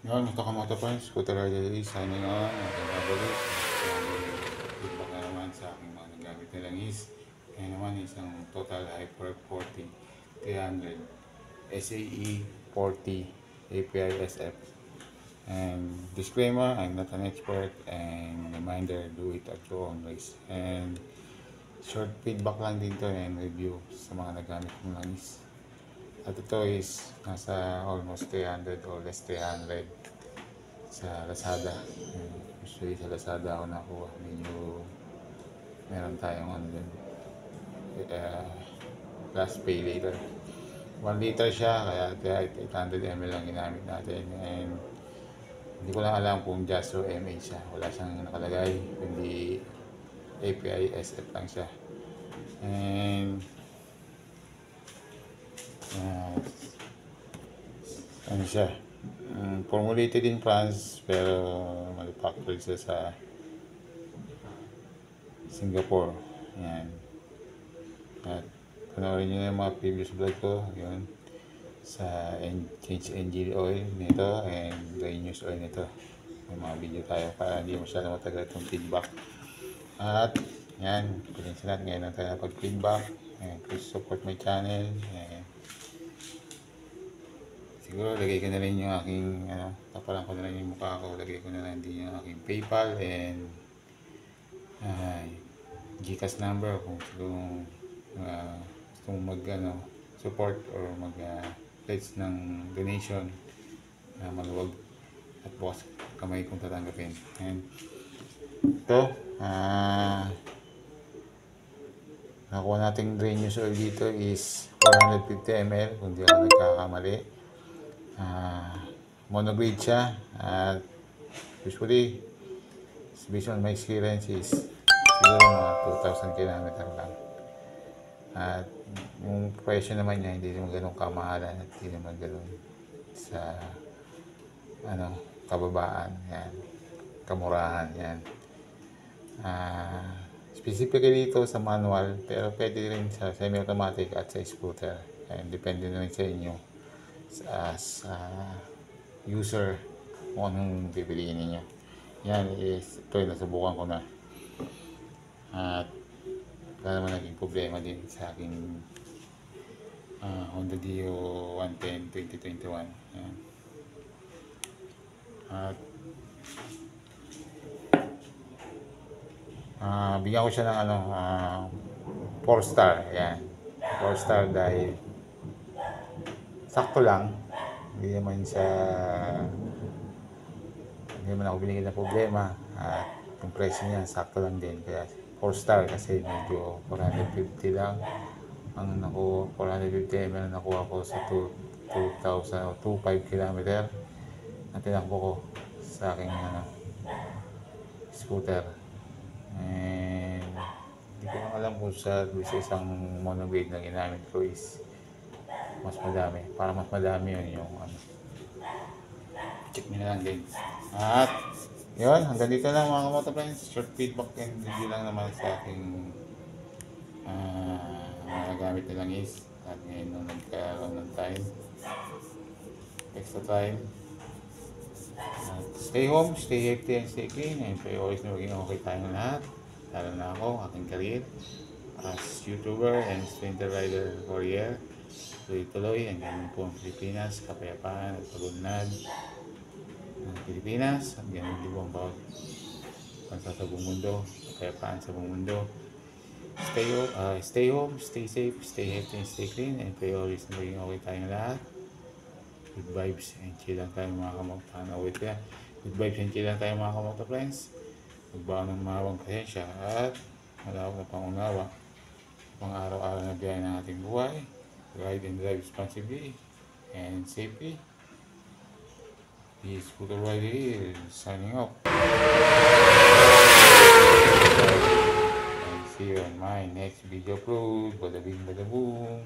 Ngayon, Moto Friends, Scooter Rider is signing on. Ating babalik. Feedback na naman sa aking mga nagamit nilang is. Ngayon naman, isang Total Hyper 40 300 SAE 40 API SF. And disclaimer, I'm not an expert, and reminder, do it at your own risk. And short feedback lang dito and review sa mga nagamit ng langis. At ito is nasa almost 300 or less 300 sa Lazada. Usually sa Lazada ako nakuha. Medyo meron tayong ano dun, last pay later. 1 liter siya, kaya 800 ml lang ginamit natin. And hindi ko lang alam kung just or MA siya. Wala siyang nakalagay, hindi API SF lang siya. And ano siya, formulated in France pero manufactured siya sa Singapore. Yan. At panoorin nyo yung mga previous vlog ko, yun, sa change engine oil nito and drain use oil nito. May mga video tayo para hindi masyado matagal itong feedback. At yan, pasensya natin ngayon lang tayo pag-feedback. And please support my channel. And siguro lagay ko na rin yung aking tapalan ko na rin yung mukha ko, lagay ko na rin din yung aking PayPal and GCash number kung gusto mag support or mag pledge ng donation, maluwag at bukas kamay kung tatanggapin. And ito, nakuha nating drain use oil dito is 450 ml kung di ako nagkakamali. Monograde siya at usually based on my experience is siguro mga 2,000 km lang. At yung presyo naman niya hindi naman ganun kamahalan at hindi naman ganun sa kababaan, yan, kamurahan, yan. Specifically dito sa manual pero pwede rin sa semi-automatic at sa scooter, and depende na rin sa inyo as user kung anong pipiliin ninyo. Yan is ito yung nasubukan ko na at wala naman naging problema din sa aking Honda Dio 110 2021. Yan. At bigyan ko siya ng 4 star. Yan, 4 star dahil sakto lang. Hindi naman ako binigyan ng problema at yung presyo niya sakto lang din, kaya 4 star kasi medyo 450 lang ang nakuha, 450 ml nakuha ko sa 2,000 o 2,500 km na tinakbo ko sa aking scooter. And hindi ko lang alam kung sa isang monograde na ginamit ko is mas madami. Para mas madami yun yung check nyo na lang din. At yun, hanggang dito lang mga Moto Friends. Short feedback and review lang naman sa aking mga gamit na langis. At ngayon nung nagkaroon ng time, extra time, stay home, stay healthy and stay clean, and pray always na maging okay tayong lahat. Lalo na ako, aking career as YouTuber and sprinter rider warrior. Tuloy-tuloy hanggang po ang Pilipinas, kapayapaan at pagunlad ng Pilipinas. At ganun din po ang bawat bansa sa buong mundo, kapayapaan sa buong mundo. Stay home, stay safe, stay healthy and stay clean, and pray always na maging okay tayong lahat. Good vibes and chill lang tayo mga kamoto. Good vibes and chill lang tayo mga kamoto friends. Magbaon ng mawang pasensya at malawak na pangunawa pang araw-araw na biyahe ng ating buhay. Ride and drive responsibly and safely. This Scooter Rider here signing off. And see you on my next video upload. Bada bing bada boom.